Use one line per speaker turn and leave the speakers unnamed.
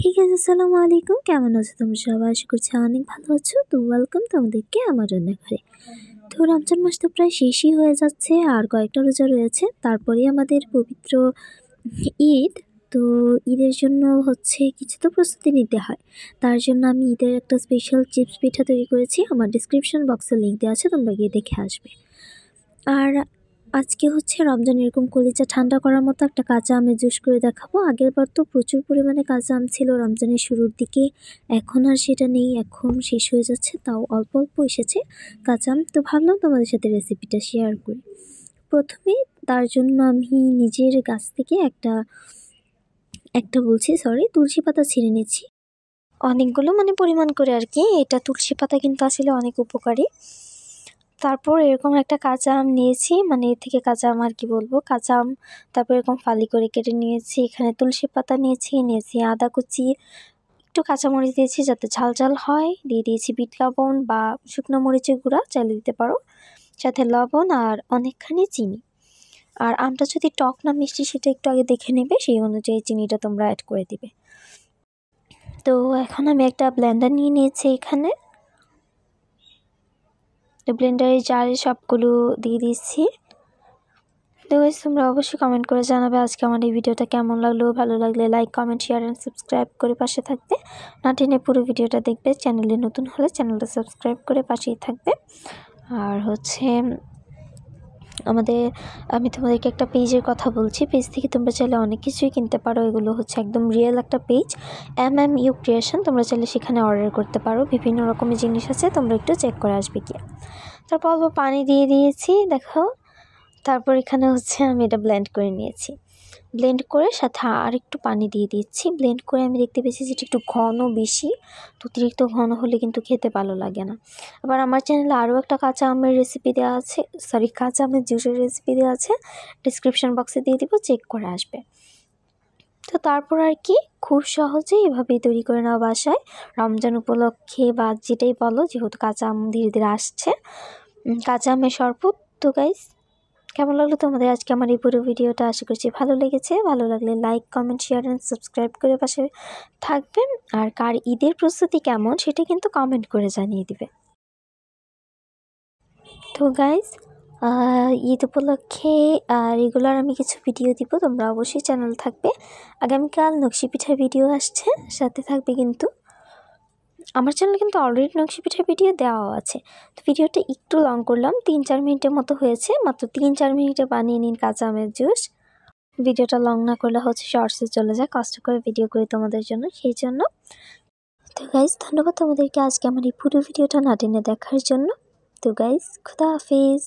ঠিক আছে, আসসালামু আলাইকুম। কেমন আছো তোমরা সবাই? আশা করছি অনেক ভালো আছো। তো ওয়েলকাম তোমাদেরকে আমার রান্নাঘরে। তো রমজান মাস তো প্রায় শেষই হয়ে যাচ্ছে, আর কয়েকটা রোজা রয়েছে, তারপরেই আমাদের পবিত্র ঈদ। তো ঈদের জন্য কিছু তো প্রস্তুতি নিতে হয়। তার জন্য আমি ঈদের একটা স্পেশাল চিপস পিঠা তৈরি করেছি। আমার ডিসক্রিপশন বক্সে লিঙ্ক দেওয়া আছে, তোমরা গিয়ে দেখে আসবে। আর আজকে রমজান এরকম কলিজা ঠান্ডা করার মতো একটা কাঁচা আমের জুস করে দেখাবো। আগেরবার তো প্রচুর পরিমাণে কাঁচা আম ছিল রমজানের শুরুর দিকে, এখন আর সেটা নেই, এখন শেষ হয়ে যাচ্ছে, তাও অল্প অল্প এসেছে কাঁচা আম। তো ভাবলাম তোমাদের সাথে রেসিপিটা শেয়ার করি। প্রথমে তার জন্য আমি নিজের গাছ থেকে তুলসী পাতা ছিঁড়ে নিচ্ছি, অনেকগুলো পরিমাণ করে আর কি। এটা তুলসী পাতা কিন্তু আসলে অনেক উপকারী। তারপর এরকম একটা কাঁচা আম নিয়েছি, এর থেকে কাঁচা আম আর কি বলবো, কাঁচা আম। তারপর এরকম ফালি করে কেটে নিয়েছি। এখানে তুলসী পাতা নিয়েছি আদা কুচি, একটু কাঁচামরিচ দিয়েছি যাতে ঝাল ঝাল হয়, দিয়ে দিয়েছি বিট লবণ বা শুকনো মরিচের গুঁড়া, চাইলে দিতে পারো, সাথে লবণ আর অনেকখানি চিনি। আর আমটা যদি টক না মিষ্টি সেটা একটু আগে দেখে নেবে, সেই অনুযায়ী চিনিটা তোমরা অ্যাড করে দিবে। তো এখন আমি একটা ব্লেন্ডার নিয়ে নিয়েছি এখানে। তো ব্লেন্ডারের জারে সবগুলো দিয়ে দিচ্ছি। তো গাইস, তোমরা অবশ্যই কমেন্ট করে জানাবে আজকে আমার এই ভিডিওটা কেমন লাগলো। ভালো লাগলে like, comment, share and subscribe করে পাশে থাকবে। না টেনে পুরো ভিডিওটা দেখবে। চ্যানেলে নতুন হলে চ্যানেলটা সাবস্ক্রাইব করে পাশেই থাকবে। আর আমি তোমাদেরকে একটা পেজের কথা বলছি। পেজ থেকে তোমরা চাইলে অনেক কিছুই কিনতে পারো। এগুলো একদম রিয়েল একটা পেজ, MMU ক্রিয়েশন। তোমরা চাইলে সেখানে অর্ডার করতে পারো। বিভিন্ন রকমের জিনিস আছে, তোমরা একটু চেক করে আসবে কি। তারপর অল্প পানি দিয়ে দিয়েছি, দেখো। তারপর এখানে আমি এটা ব্লেন্ড করে নিয়েছি। ব্লেন্ড করে সাথে আর একটু পানি দিয়ে দিচ্ছি। ব্লেন্ড করে আমি দেখতে পেয়েছি যেটা একটু ঘন বেশি, তো অতিরিক্ত ঘন হলে কিন্তু খেতে ভালো লাগে না। আবার আমার চ্যানেলে আরও একটা কাঁচা আমের রেসিপি দেওয়া আছে, কাঁচা আমের জুসের রেসিপি দেওয়া আছে, ডিসক্রিপশন বক্সে দিয়ে দিব, চেক করে আসবে। তো তারপর আর কি, খুব সহজেই এভাবেই তৈরি করে নেওয়া বাসায় রমজান উপলক্ষে, বা যেটাই বলো, যেহেতু কাঁচা আম ধীরে ধীরে আসছে, কাঁচা আমের শরবত। তো গাইস, কেমন লাগলো তোমাদের আজকে আমার এই পুরো ভিডিওটা? আশা করছি ভালো লেগেছে। ভালো লাগলে like, comment, share and subscribe করে পাশে থাকবেন। আর কার ঈদের প্রস্তুতি কেমন সেটা কিন্তু কমেন্ট করে জানিয়ে দিবে। তো গাইস, ঈদ উপলক্ষে রেগুলার আমি কিছু ভিডিও দিব, তোমরা অবশ্যই চ্যানেল থাকবে। আগামীকাল নকশি পিঠার ভিডিও আসছে, সাথে থাকবে কিন্তু আমার চ্যানেলে কিন্তু অলরেডি নকশি পিঠার ভিডিও দেওয়াও আছে। তো ভিডিওটা একটু লং করলাম, 3-4 মিনিটের মতো হয়েছে। মাত্র 3-4 মিনিটে বানিয়ে নিন কাঁচা আমের জুস। ভিডিওটা লং না করলে শর্টসে চলে যায়, কষ্ট করে ভিডিও করি তোমাদের জন্য, সেই জন্য। তো গাইজ, ধন্যবাদ তোমাদেরকে আজকে আমার এই পুরো ভিডিওটা না টেনে দেখার জন্য। তো গাইজ, খুদা হাফিজ।